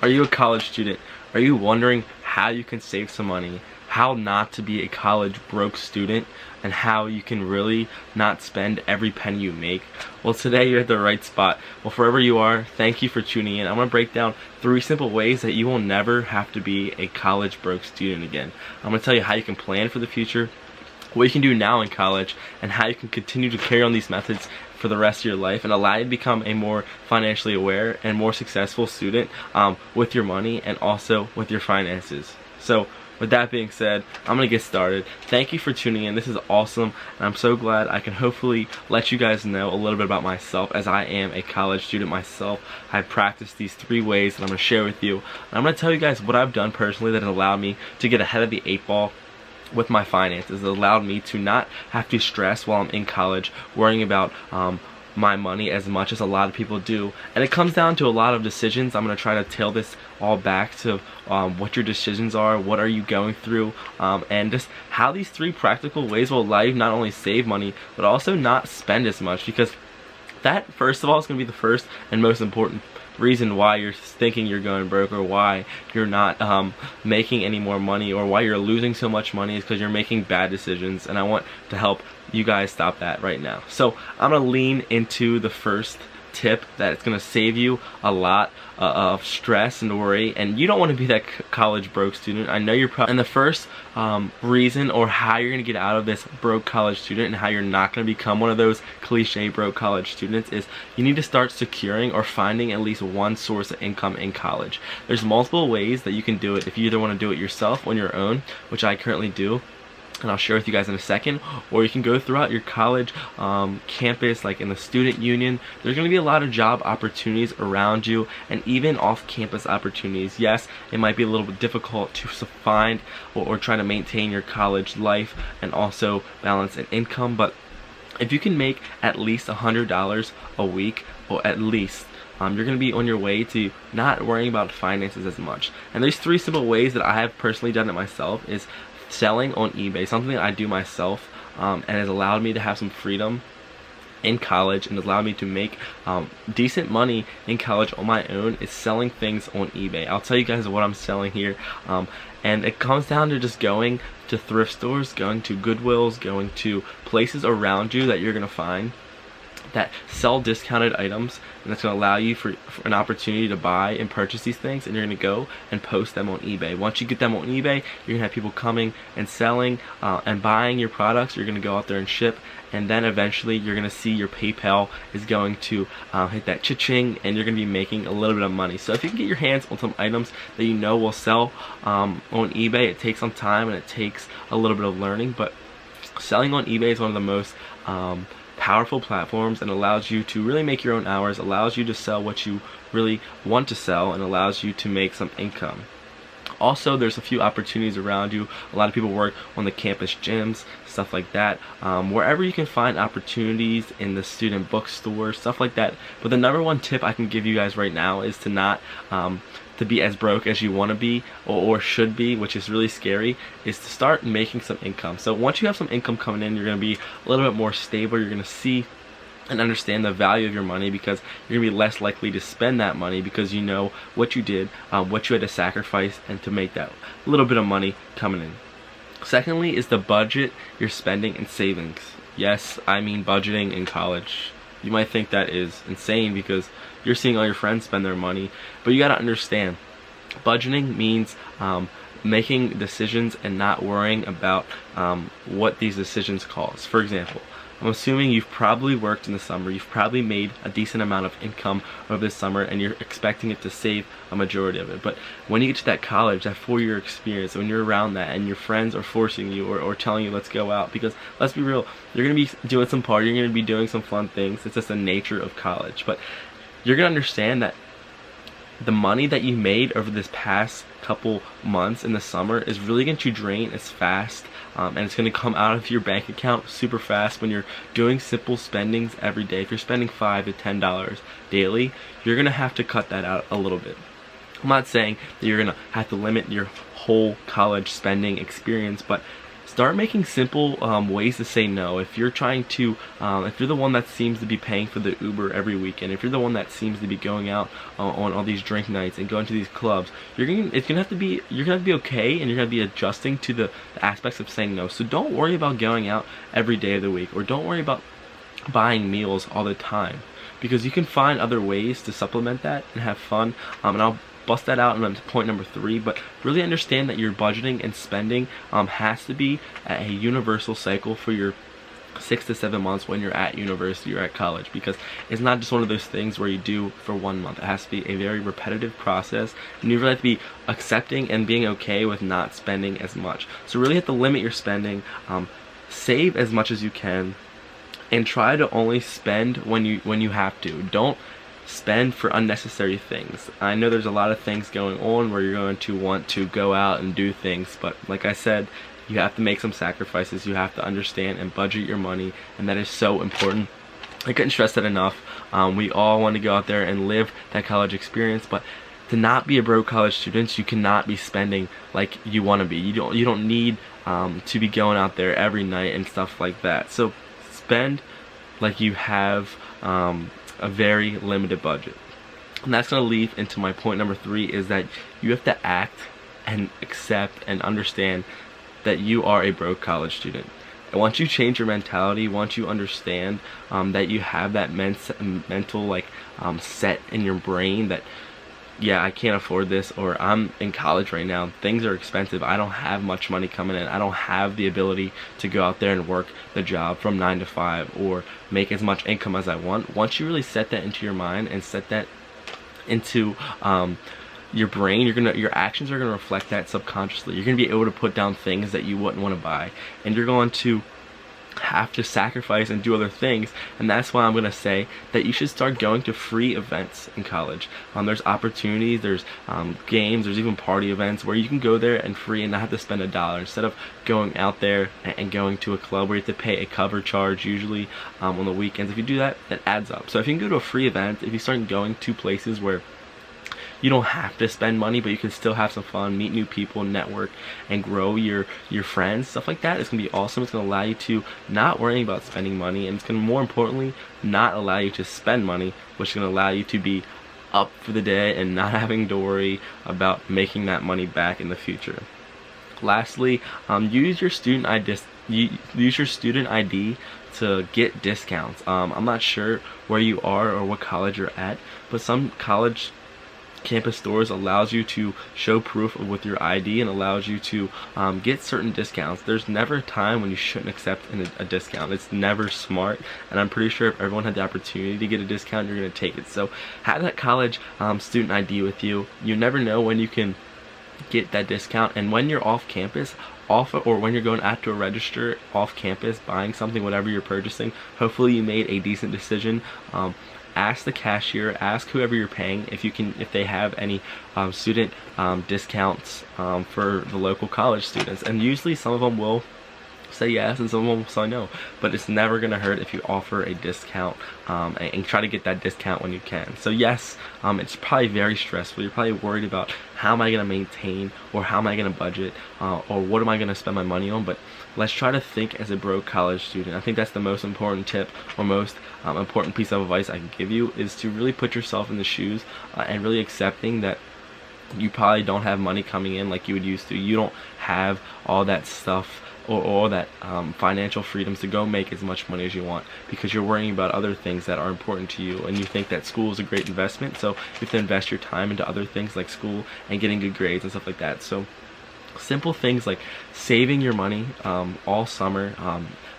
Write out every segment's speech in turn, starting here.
Are you a college student? Are you wondering how you can save some money, how not to be a college broke student, and how you can really not spend every penny you make? Well, today you're at the right spot. Well, wherever you are, thank you for tuning in. I'm going to break down 3 simple ways that you will never have to be a college broke student again. I'm going to tell you how you can plan for the future, what you can do now in college, and how you can continue to carry on these methods for the rest of your life and allow you to become a more financially aware and more successful student with your money and also with your finances. So with that being said, I'm gonna get started. Thank you for tuning in. This is awesome, and I'm so glad I can hopefully let you guys know a little bit about myself, as I am a college student myself. I've practiced these 3 ways that I'm gonna share with you, and I'm gonna tell you guys what I've done personally that has allowed me to get ahead of the 8 ball with my finances. It allowed me to not have to stress while I'm in college worrying about my money as much as a lot of people do. And it comes down to a lot of decisions. I'm going to try to tail this all back to what your decisions are, what are you going through, and just how these 3 practical ways will allow you not only save money but also not spend as much, because that, first of all, is going to be the first and most important reason why you're thinking you're going broke, or why you're not making any more money, or why you're losing so much money, is because you're making bad decisions. And I want to help you guys stop that right now. So I'm gonna lean into the first tip that it's gonna save you a lot of stress and worry, and you don't want to be that college broke student. I know you're probably, and the first reason, or how you're gonna get out of this broke college student and how you're not gonna become one of those cliche broke college students, is you need to start securing or finding at least one source of income in college. There's multiple ways that you can do it. If you either want to do it yourself on your own, which I currently do, and I'll share with you guys in a second, or you can go throughout your college campus, like in the student union. There's going to be a lot of job opportunities around you, and even off-campus opportunities. Yes, it might be a little bit difficult to find or try to maintain your college life and also balance an income, but if you can make at least $100 a week, or at least, you're going to be on your way to not worrying about finances as much. And there's 3 simple ways that I have personally done it myself. Is selling on eBay, something that I do myself, and has allowed me to have some freedom in college and has allowed me to make decent money in college on my own, is selling things on eBay. I'll tell you guys what I'm selling here, and it comes down to just going to thrift stores, going to Goodwills, going to places around you that you're going to find that sell discounted items, and that's going to allow you for an opportunity to buy and purchase these things, and you're going to go and post them on eBay. Once you get them on eBay, you're going to have people coming and selling and buying your products. You're going to go out there and ship, and then eventually you're going to see your PayPal is going to hit that cha-ching, and you're going to be making a little bit of money. So if you can get your hands on some items that you know will sell on eBay, it takes some time and it takes a little bit of learning, but selling on eBay is one of the most powerful platforms, and allows you to really make your own hours, allows you to sell what you really want to sell, and allows you to make some income. Also, there's a few opportunities around you. A lot of people work on the campus gyms, stuff like that, wherever you can find opportunities, in the student bookstore, stuff like that. But the number 1 tip I can give you guys right now is to not to be as broke as you want to be, or should be, which is really scary, is to start making some income. So once you have some income coming in, you're going to be a little bit more stable. You're going to see and understand the value of your money, because you're going to be less likely to spend that money, because you know what you did, what you had to sacrifice, and to make that little bit of money coming in. Secondly is to budget your spending and savings. Yes, I mean budgeting in college. You might think that is insane because you're seeing all your friends spend their money, but you got to understand, budgeting means making decisions and not worrying about what these decisions cost. For example, I'm assuming you've probably worked in the summer, you've probably made a decent amount of income over the summer, and you're expecting it to save a majority of it. But when you get to that college, that 4-year experience, when you're around that and your friends are forcing you or telling you let's go out, because let's be real, you're going to be doing some partying, you're going to be doing some fun things. It's just the nature of college. But you're going to understand that the money that you made over this past couple months in the summer is really going to drain as fast, and it's going to come out of your bank account super fast when you're doing simple spendings every day. If you're spending $5 to $10 daily, you're going to have to cut that out a little bit. I'm not saying that you're going to have to limit your whole college spending experience, but start making simple ways to say no. If you're trying to, if you're the one that seems to be paying for the Uber every weekend, if you're the one that seems to be going out on all these drink nights and going to these clubs, you're gonna have to be okay, and you're gonna be adjusting to the aspects of saying no. So don't worry about going out every day of the week, or don't worry about buying meals all the time, because you can find other ways to supplement that and have fun. And I'll bust that out in point number 3, but really understand that your budgeting and spending has to be a universal cycle for your 6 to 7 months when you're at university or at college, because it's not just one of those things where you do for 1 month. It has to be a very repetitive process, and you really have to be accepting and being okay with not spending as much. So really have to limit your spending, save as much as you can, and try to only spend when you have to. Don't spend for unnecessary things. I know there's a lot of things going on where you're going to want to go out and do things, but like I said, you have to make some sacrifices. You have to understand and budget your money, and that is so important. I couldn't stress that enough. We all want to go out there and live that college experience, but to not be a broke college student, you cannot be spending like you want to be. You don't need to be going out there every night and stuff like that. So spend like you have a very limited budget. And that's going to lead into my point number 3, is that you have to act and accept and understand that you are a broke college student. And once you change your mentality, once you understand that you have that mental like set in your brain that, yeah, I can't afford this, or I'm in college right now, things are expensive, I don't have much money coming in, I don't have the ability to go out there and work the job from 9 to 5 or make as much income as I want. Once you really set that into your mind and set that into your brain, your actions are gonna reflect that subconsciously. You're gonna be able to put down things that you wouldn't want to buy, and you're going to have to sacrifice and do other things. And that's why I'm going to say that you should start going to free events in college. There's opportunities, there's games, there's even party events where you can go there and free and not have to spend $1, instead of going out there and going to a club where you have to pay a cover charge usually on the weekends. If you do that, that adds up. So if you can go to a free event, if you start going to places where you don't have to spend money, but you can still have some fun, meet new people, network, and grow your friends, stuff like that, it's gonna be awesome. It's gonna allow you to not worry about spending money, and it's gonna, more importantly, not allow you to spend money, which is gonna allow you to be up for the day and not having to worry about making that money back in the future. Lastly, use your student ID to get discounts. I'm not sure where you are or what college you're at, but some college campus stores allows you to show proof with your ID and allows you to get certain discounts. There's never a time when you shouldn't accept a discount. It's never smart, and I'm pretty sure if everyone had the opportunity to get a discount, you're going to take it. So have that college student ID with you. You never know when you can get that discount, and when you're off campus, or when you're going out to a register off campus buying something, whatever you're purchasing, hopefully you made a decent decision. Ask the cashier, ask whoever you're paying if they have any student discounts for the local college students, and usually some of them will say yes and some of them will say no, but it's never gonna hurt if you offer a discount and try to get that discount when you can. So yes, it's probably very stressful. You're probably worried about how am I gonna maintain, or how am I gonna budget, or what am I gonna spend my money on, but let's try to think as a broke college student. I think that's the most important tip, or most important piece of advice I can give you, is to really put yourself in the shoes and really accepting that you probably don't have money coming in like you would used to. You don't have all that stuff or all that financial freedoms to go make as much money as you want, because you're worrying about other things that are important to you, and you think that school is a great investment, so you have to invest your time into other things like school and getting good grades and stuff like that. So simple things like saving your money all summer,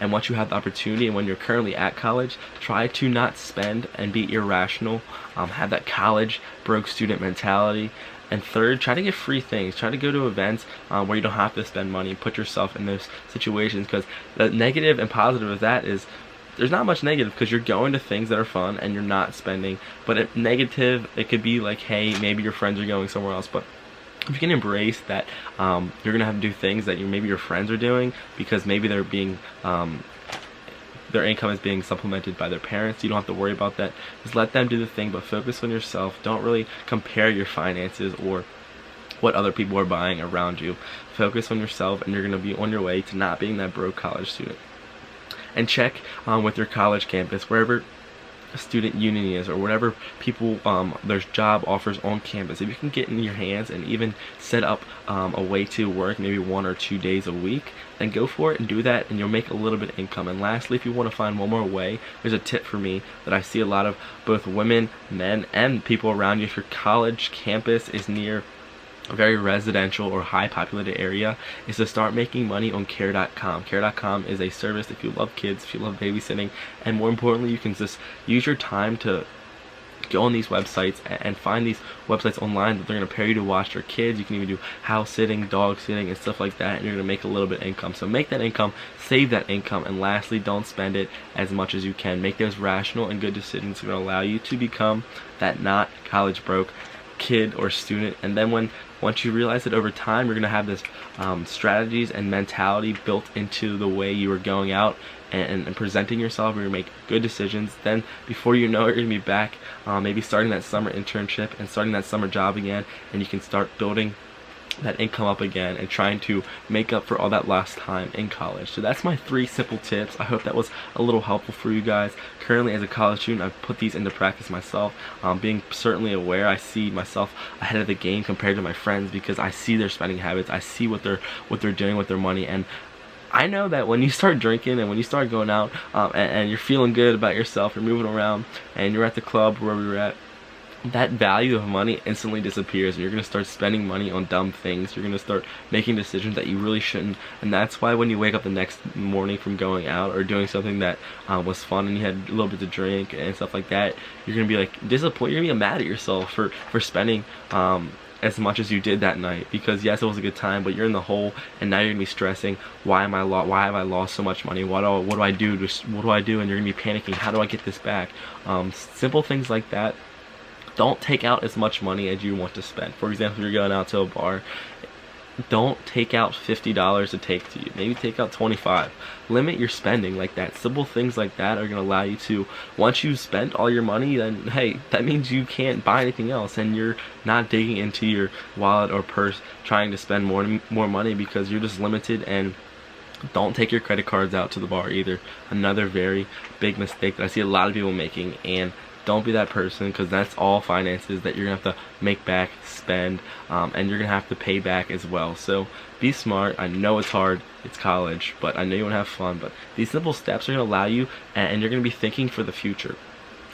and once you have the opportunity and when you're currently at college, try to not spend and be irrational. Have that college broke student mentality. And third, try to get free things. Try to go to events where you don't have to spend money. Put yourself in those situations, because the negative and positive of that is there's not much negative, because you're going to things that are fun and you're not spending. But negative, it could be like, hey, maybe your friends are going somewhere else, but if you can embrace that you're gonna have to do things that maybe your friends are doing because maybe they're being their income is being supplemented by their parents, you don't have to worry about that. Just let them do the thing, but focus on yourself. Don't really compare your finances or what other people are buying around you. Focus on yourself, and you're going to be on your way to not being that broke college student. And check with your college campus, wherever student union is, or whatever people there's job offers on campus. If you can get in your hands and even set up a way to work maybe 1 or 2 days a week, then go for it and do that, and you'll make a little bit of income. And lastly, if you want to find one more way, there's a tip for me that I see a lot of both women, men, and people around you. If your college campus is near a very residential or high populated area, is to start making money on care.com. Care.com is a service if you love kids, if you love babysitting, and more importantly, you can just use your time to go on these websites and find these websites online that they're going to pay you to watch your kids. You can even do house sitting, dog sitting, and stuff like that, and you're going to make a little bit of income. So make that income, save that income, and lastly, don't spend it as much as you can. Make those rational and good decisions that are going to allow you to become that not college broke kid or student. And then once you realize that over time, you're going to have this strategies and mentality built into the way you are going out and presenting yourself. You're going to make good decisions. Then before you know it, you're going to be back maybe starting that summer internship and starting that summer job again, and you can start building that income up again and trying to make up for all that lost time in college. So that's my 3 simple tips. I hope that was a little helpful for you guys. Currently, as a college student, I've put these into practice myself, being certainly aware. I see myself ahead of the game compared to my friends because I see their spending habits. I see what they're doing with their money, and I know that when you start drinking and when you start going out and you're feeling good about yourself, you're moving around and you're at the club where we were at, that value of money instantly disappears, and you're going to start spending money on dumb things. You're going to start making decisions that you really shouldn't, and that's why when you wake up the next morning from going out or doing something that was fun and you had a little bit to drink and stuff like that, you're going to be like disappointed. You're going to be mad at yourself for spending as much as you did that night, because yes, it was a good time, but you're in the hole, and now you're gonna be stressing, why have I lost so much money, what do I do, and you're gonna be panicking, how do I get this back? Simple things like that. Don't take out as much money as you want to spend. For example, if you're going out to a bar, don't take out $50 to take to you. Maybe take out $25. Limit your spending like that. Simple things like that are going to allow you to, once you've spent all your money, then hey, that means you can't buy anything else, and you're not digging into your wallet or purse trying to spend more money because you're just limited. And don't take your credit cards out to the bar either. Another very big mistake that I see a lot of people making, and don't be that person, because that's all finances that you're going to have to make back, spend, and you're going to have to pay back as well. So be smart. I know it's hard. It's college, but I know you want to have fun. But these simple steps are going to allow you, and you're going to be thinking for the future.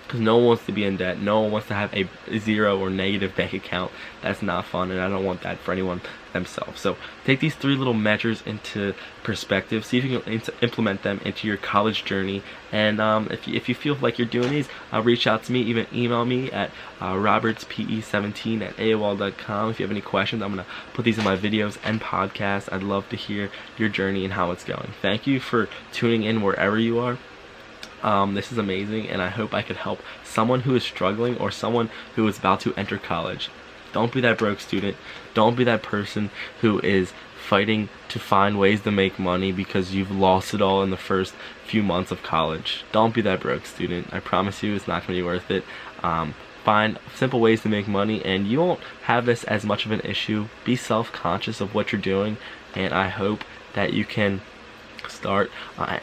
Because no one wants to be in debt. No one wants to have a zero or negative bank account. That's not fun, and I don't want that for anyone themselves. So take these 3 little measures into perspective. See if you can implement them into your college journey. And if you feel like you're doing these, reach out to me. Even email me at robertspe17@aol.com. If you have any questions, I'm going to put these in my videos and podcasts. I'd love to hear your journey and how it's going. Thank you for tuning in wherever you are. This is amazing, and I hope I could help someone who is struggling or someone who is about to enter college. Don't be that broke student. Don't be that person who is fighting to find ways to make money because you've lost it all in the first few months of college. Don't be that broke student. I promise you it's not going to be worth it. Find simple ways to make money, and you won't have this as much of an issue. Be self-conscious of what you're doing, and I hope that you can start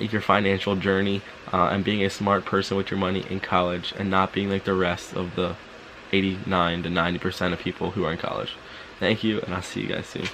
your financial journey and being a smart person with your money in college, and not being like the rest of the 89 to 90% of people who are in college. Thank you, and I'll see you guys soon.